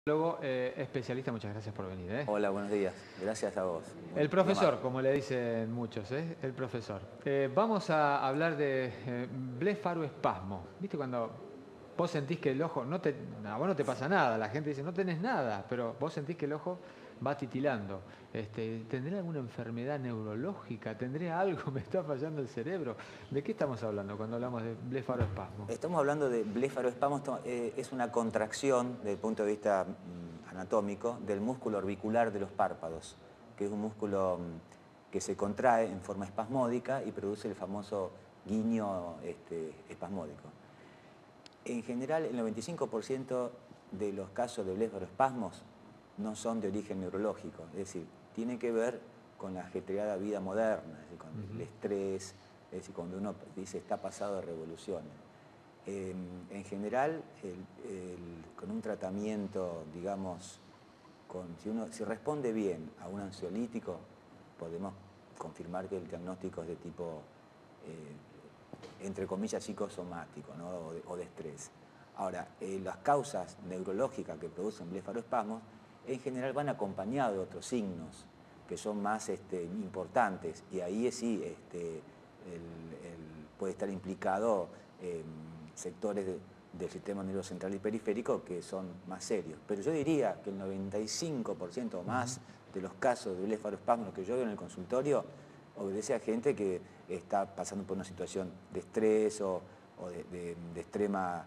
Luego, especialista, muchas gracias por venir. Hola, buenos días. Gracias a vos. El profesor, como le dicen muchos, el profesor. Vamos a hablar de blefaroespasmo. ¿Viste cuando vos sentís que el ojo, a vos no te pasa nada, la gente dice no tenés nada, pero vos sentís que el ojo va titilando? ¿Tendré alguna enfermedad neurológica? ¿Tendré algo? ¿Me está fallando el cerebro? ¿De qué estamos hablando cuando hablamos de blefaroespasmo? Estamos hablando de blefaroespasmo. Es una contracción desde el punto de vista anatómico del músculo orbicular de los párpados, que es un músculo que se contrae en forma espasmódica y produce el famoso guiño espasmódico. En general, el 95% de los casos de blefaroespasmos no son de origen neurológico, es decir, tiene que ver con la ajetreada vida moderna, es decir, con el estrés, es decir, cuando uno dice está pasado de revoluciones. En general, con un tratamiento, digamos, si responde bien a un ansiolítico, podemos confirmar que el diagnóstico es de tipo, entre comillas, psicosomático, ¿no? o de estrés. Ahora, las causas neurológicas que producen blefaroespasmos en general van acompañados de otros signos que son más importantes, y ahí sí puede estar implicado sectores del sistema nervioso central y periférico que son más serios. Pero yo diría que el 95% o más de los casos de blefaroespasmos que yo veo en el consultorio obedece a gente que está pasando por una situación de estrés o de extrema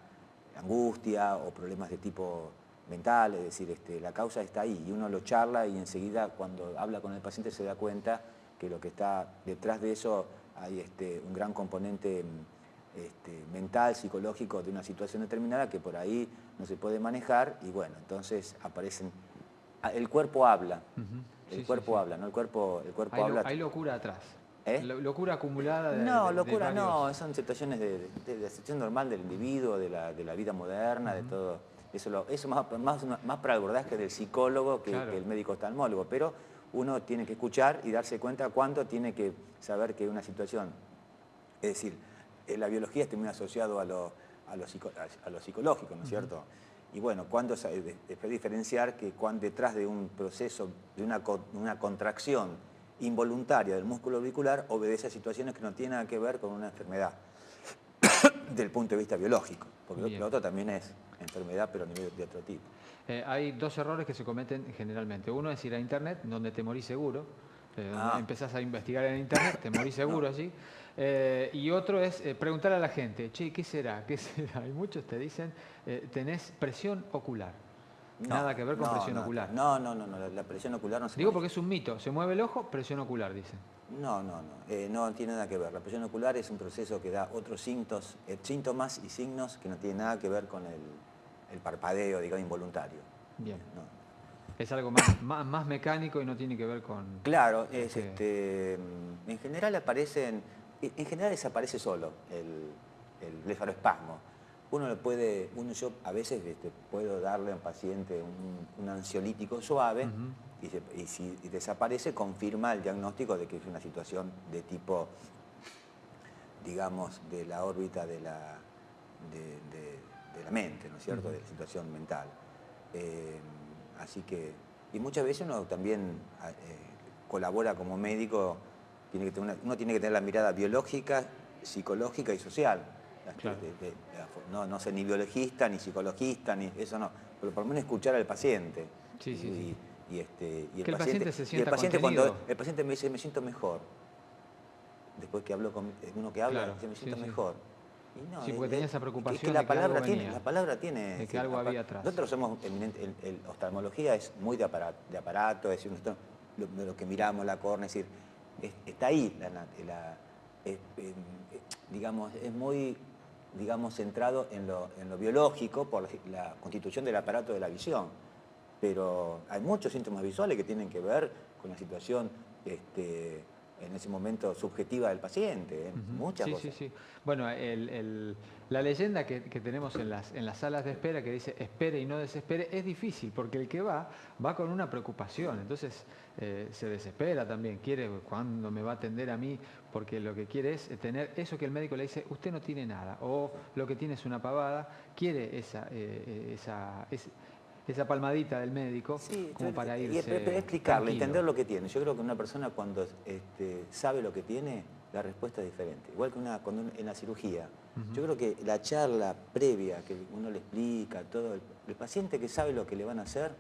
angustia o problemas de tipo mental, es decir, la causa está ahí y uno lo charla y enseguida cuando habla con el paciente se da cuenta que lo que está detrás de eso hay un gran componente mental, psicológico de una situación determinada que por ahí no se puede manejar y bueno, entonces aparecen... El cuerpo habla, el cuerpo habla, ¿no? El cuerpo habla... Hay locura atrás. ¿Eh? Locura acumulada No, locura varios... no, son situaciones de la situación normal del individuo, de la vida moderna, de todo. Eso más para el abordaje del psicólogo que el médico oftalmólogo, pero uno tiene que escuchar y darse cuenta cuándo tiene que saber que una situación, es decir, la biología está muy asociado a lo psicológico, ¿no es cierto? Y bueno, cuando después diferenciar que detrás de un proceso, de una contracción involuntaria del músculo orbicular, obedece a situaciones que no tienen nada que ver con una enfermedad del punto de vista biológico, porque lo otro también es enfermedad, pero a nivel de otro tipo. Hay dos errores que se cometen generalmente. Uno es ir a internet, donde te morís seguro. Donde empezás a investigar en internet, te morís seguro allí. Y otro es preguntar a la gente, che, ¿qué será? ¿Qué será? Y muchos te dicen, tenés presión ocular. Nada que ver con presión ocular. No, la presión ocular no se Digo maneja. porque es un mito, se mueve el ojo, presión ocular, dicen. No tiene nada que ver. La presión ocular es un proceso que da otros síntomas y signos que no tienen nada que ver con el parpadeo, digamos, involuntario. Bien. No. Es algo más mecánico y no tiene que ver con... Claro, en general desaparece solo el blefaroespasmo. Yo a veces puedo darle a un paciente un ansiolítico suave y si desaparece confirma el diagnóstico de que es una situación de tipo, digamos, de la órbita de la mente, ¿no es cierto?, de la situación mental. Así que, y muchas veces uno también colabora como médico, uno tiene que tener la mirada biológica, psicológica y social. Claro. No ser ni biologista, ni psicologista, ni eso no, pero por lo menos escuchar al paciente. Sí. Y que el paciente se sienta contenido. Cuando el paciente me dice, me siento mejor, después que hablo con uno que habla, dice, me siento mejor. Y no, sí, porque tenía esa preocupación es que la palabra tiene... De que algo había atrás. Nosotros somos oftalmología es muy de aparato, es decir, lo que miramos, la córnea, es decir, está ahí, digamos, es muy, digamos, centrado en lo biológico por la constitución del aparato de la visión. Pero hay muchos síntomas visuales que tienen que ver con la situación en ese momento subjetiva del paciente, muchas cosas. Sí. Bueno, la leyenda que tenemos en las salas de espera que dice espere y no desespere es difícil porque el que va con una preocupación, entonces se desespera también, quiere cuándo me va a atender a mí, porque lo que quiere es tener eso que el médico le dice, usted no tiene nada, o lo que tiene es una pavada, quiere esa palmadita del médico, Sí, como para y irse explicarle, tranquilo. entender lo que tiene. Yo creo que una persona cuando sabe lo que tiene, la respuesta es diferente. Igual que en la cirugía. Yo creo que la charla previa, que uno le explica todo, el paciente que sabe lo que le van a hacer,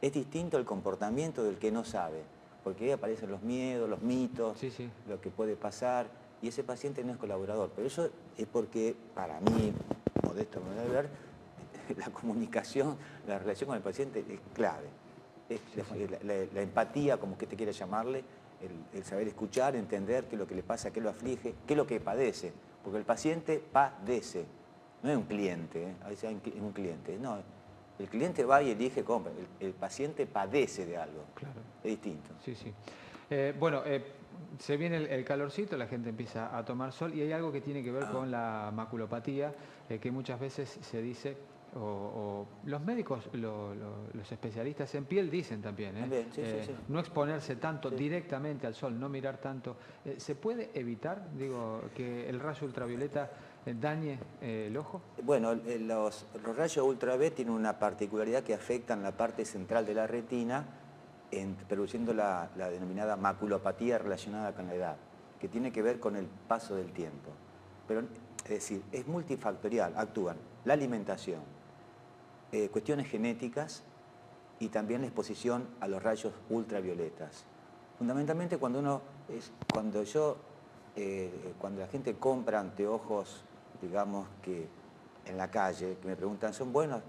es distinto al comportamiento del que no sabe. Porque ahí aparecen los miedos, los mitos, Sí, sí. lo que puede pasar, y ese paciente no es colaborador. Pero eso es porque, para mí, modesto manera de ver, la comunicación, la relación con el paciente es clave. Es la empatía, como que te quiera llamarle, el saber escuchar, entender qué es lo que le pasa, qué lo aflige, qué es lo que padece. Porque el paciente padece, no es un cliente, a veces es un cliente, no. El cliente va y elige, compra. El paciente padece de algo. Claro. Es distinto. Sí, sí. Bueno, se viene el calorcito, la gente empieza a tomar sol y hay algo que tiene que ver con la maculopatía, que muchas veces se dice, o los médicos, los especialistas en piel dicen también, También, sí, sí. no exponerse tanto Sí. directamente al sol, no mirar tanto. ¿Se puede evitar, digo, que el rayo ultravioleta dañe el ojo? Bueno, los rayos ultra B tienen una particularidad que afectan la parte central de la retina, produciendo la denominada maculopatía relacionada con la edad, que tiene que ver con el paso del tiempo. Pero, es decir, es multifactorial, actúan la alimentación, cuestiones genéticas y también la exposición a los rayos ultravioletas. Fundamentalmente cuando la gente compra anteojos, digamos que en la calle, que me preguntan, ¿son buenos?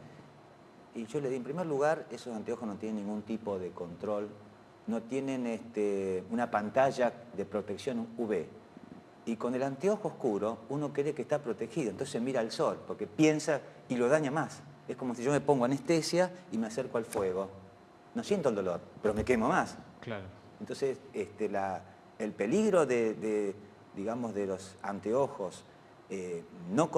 Y yo le digo, en primer lugar, esos anteojos no tienen ningún tipo de control, no tienen una pantalla de protección UV. Y con el anteojo oscuro, uno cree que está protegido, entonces mira al sol, porque piensa y lo daña más. Es como si yo me pongo anestesia y me acerco al fuego. No siento el dolor, pero me quemo más. Claro. Entonces, el peligro digamos, de los anteojos no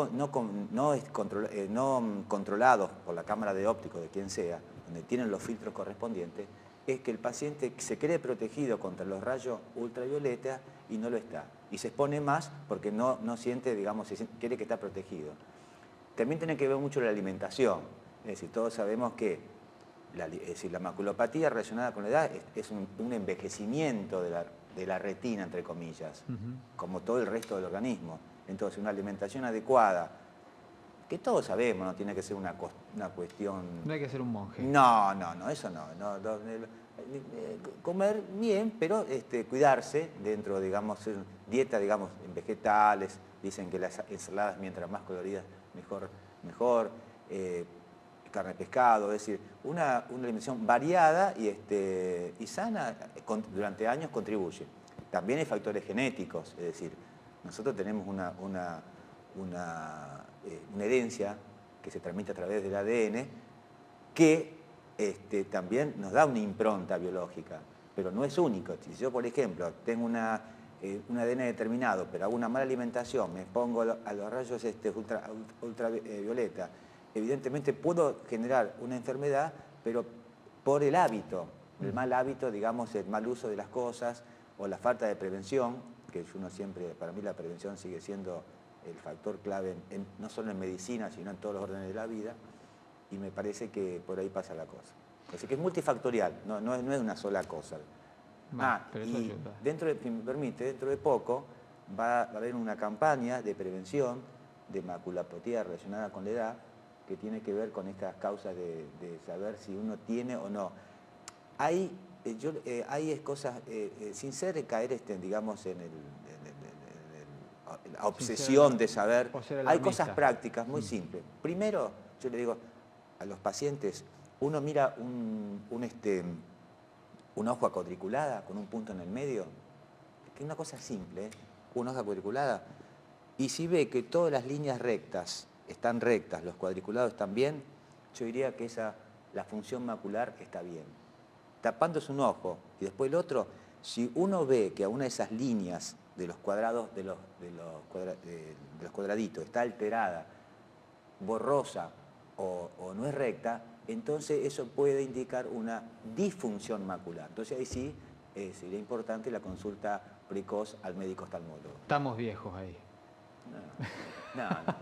controlados por la cámara de óptico de quien sea, donde tienen los filtros correspondientes, es que el paciente se cree protegido contra los rayos ultravioleta y no lo está. Y se expone más porque no siente, digamos, quiere que está protegido. También tiene que ver mucho la alimentación. Es decir, todos sabemos que la maculopatía relacionada con la edad es un envejecimiento de la retina, entre comillas, como todo el resto del organismo. Entonces, una alimentación adecuada, que todos sabemos, no tiene que ser una cuestión... No hay que ser un monje. No, eso no. Comer bien, pero cuidarse dentro, digamos, dieta, digamos, en vegetales. Dicen que las ensaladas, mientras más coloridas, mejor. Carne, pescado, es decir, una alimentación variada y sana durante años contribuye. También hay factores genéticos, es decir, nosotros tenemos una herencia que se transmite a través del ADN que también nos da una impronta biológica, pero no es único. Si yo, por ejemplo, tengo un ADN determinado, pero hago una mala alimentación, me pongo a los rayos ultravioleta, evidentemente puedo generar una enfermedad, pero por el hábito, el mal hábito, digamos, el mal uso de las cosas o la falta de prevención, que uno siempre, para mí la prevención sigue siendo el factor clave, no solo en medicina, sino en todos los órdenes de la vida, y me parece que por ahí pasa la cosa. Así que es multifactorial, no es una sola cosa. Pero eso y ayuda. si me permite, dentro de poco va a haber una campaña de prevención de maculopatía relacionada con la edad, que tiene que ver con estas causas de saber si uno tiene o no. Hay cosas, sin ser caer, digamos, en la obsesión de saber, hay cosas prácticas muy simples. Primero, yo le digo a los pacientes, uno mira una hoja cuadriculada con un punto en el medio, que es una cosa simple, una hoja cuadriculada, y si ve que todas las líneas rectas están rectas, los cuadriculados están bien, yo diría que la función macular está bien. Tapándose un ojo y después el otro, si uno ve que a una de esas líneas de los cuadrados, de los cuadraditos está alterada, borrosa o no es recta, entonces eso puede indicar una disfunción macular. Entonces ahí sí sería importante la consulta precoz al médico oftalmólogo. Estamos viejos ahí. No, no, no.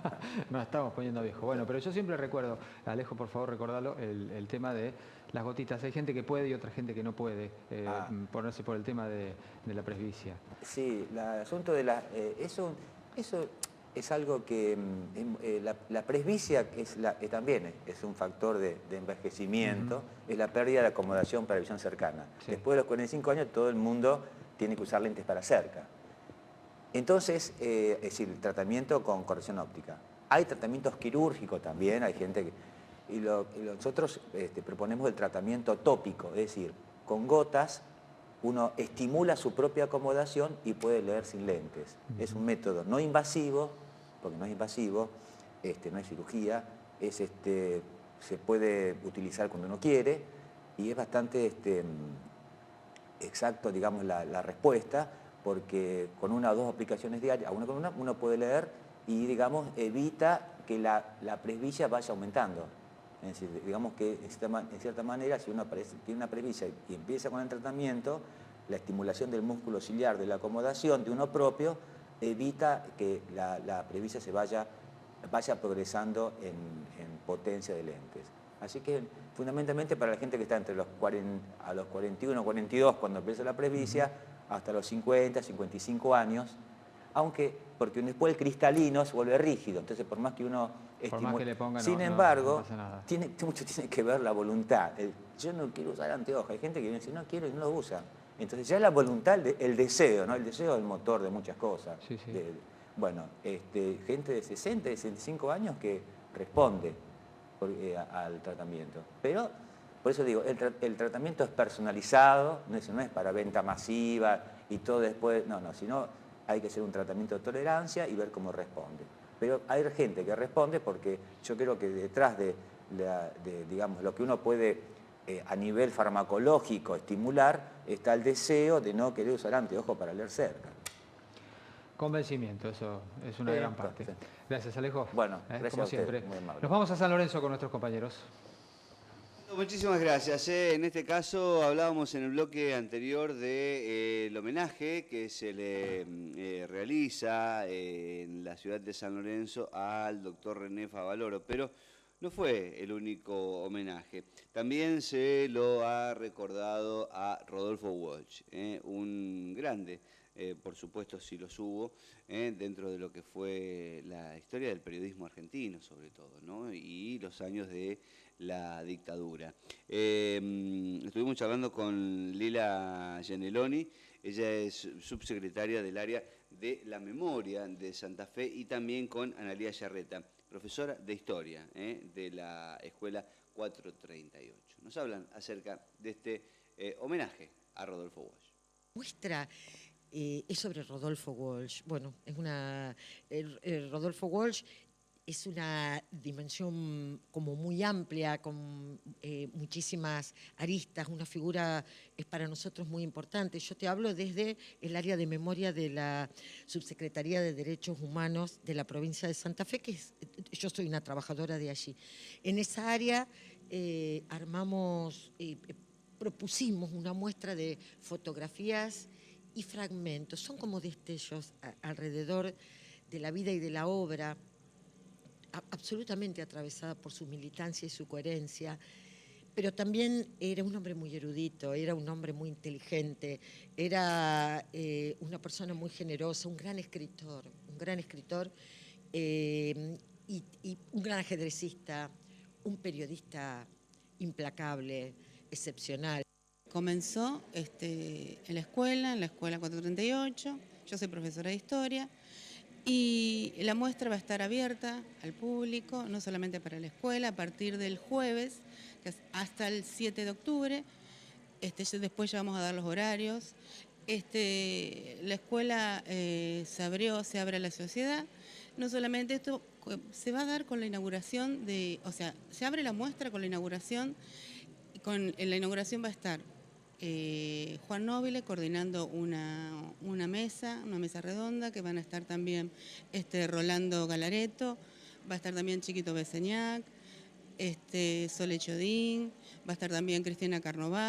Nos estamos poniendo viejos. Bueno, pero yo siempre recuerdo, Alejo, por favor, recordalo, el tema de las gotitas. Hay gente que puede y otra gente que no puede ponerse por el tema de la presbicia. Sí, el asunto de eso es algo que la presbicia también es un factor de envejecimiento, es la pérdida de acomodación para visión cercana. Sí. Después de los 45 años todo el mundo tiene que usar lentes para cerca. Entonces, es decir, el tratamiento con corrección óptica. Hay tratamientos quirúrgicos también, hay gente que... Y nosotros proponemos el tratamiento tópico, es decir, con gotas uno estimula su propia acomodación y puede leer sin lentes. Es un método no invasivo, porque no es invasivo, no es cirugía, se puede utilizar cuando uno quiere y es bastante exacto, digamos, la respuesta, porque con una o dos aplicaciones diarias, con una, uno puede leer y, digamos, evita que la presbicia vaya aumentando. Es decir, digamos que en cierta manera, si uno tiene una presbicia y empieza con el tratamiento, la estimulación del músculo ciliar, de la acomodación de uno propio, evita que la presbicia se vaya progresando en potencia de lentes. Así que fundamentalmente para la gente que está entre los 41, 42, cuando empieza la presbicia, hasta los 50, 55 años, porque después el cristalino se vuelve rígido, entonces por más que uno Por más que le pongan, sin embargo, no pasa nada. mucho tiene que ver la voluntad. Yo no quiero usar anteojos, hay gente que dice no quiero y no lo usa. Entonces ya la voluntad, el deseo, ¿no? El deseo es el motor de muchas cosas. Sí, sí. Gente de 60, de 65 años que responde al tratamiento. Pero, por eso digo, el tratamiento es personalizado, no es para venta masiva y todo después, sino hay que hacer un tratamiento de tolerancia y ver cómo responde. Pero hay gente que responde porque yo creo que detrás de digamos, lo que uno puede a nivel farmacológico estimular está el deseo de no querer usar anteojos para leer cerca. Convencimiento, eso es una gran parte. Sí. Gracias, Alejo. Bueno, gracias como a usted, siempre. muy amable. Nos vamos a San Lorenzo con nuestros compañeros. Muchísimas gracias. En este caso hablábamos en el bloque anterior del homenaje que se le realiza en la ciudad de San Lorenzo al doctor René Favaloro, pero no fue el único homenaje. También se lo ha recordado a Rodolfo Walsh, un grande, por supuesto sí los hubo, dentro de lo que fue la historia del periodismo argentino sobre todo, ¿no? Y los años de la dictadura. Estuvimos charlando con Lila Geneloni, ella es subsecretaria del área de la memoria de Santa Fe, y también con Analía Yarreta, profesora de historia de la Escuela 438. Nos hablan acerca de este homenaje a Rodolfo Walsh. Muestra es sobre Rodolfo Walsh. Bueno, Rodolfo Walsh es una dimensión como muy amplia, con muchísimas aristas, una figura es para nosotros muy importante. Yo te hablo desde el área de memoria de la Subsecretaría de Derechos Humanos de la provincia de Santa Fe, yo soy una trabajadora de allí. En esa área propusimos una muestra de fotografías y fragmentos, son como destellos alrededor de la vida y de la obra, absolutamente atravesada por su militancia y su coherencia, pero también era un hombre muy erudito, era un hombre muy inteligente, era una persona muy generosa, un gran escritor y un gran ajedrecista, un periodista implacable, excepcional. Comenzó en la escuela 438, yo soy profesora de historia, y la muestra va a estar abierta al público, no solamente para la escuela, a partir del jueves hasta el 7 de octubre. Después ya vamos a dar los horarios. La escuela se abre a la sociedad. No solamente esto, se va a dar con la inauguración se abre la muestra con la inauguración. En la inauguración va a estar Juan Nobile coordinando una mesa redonda, que van a estar también Rolando Galareto, va a estar también Chiquito Beseñac, Sole Chodín, va a estar también Cristina Carnoval.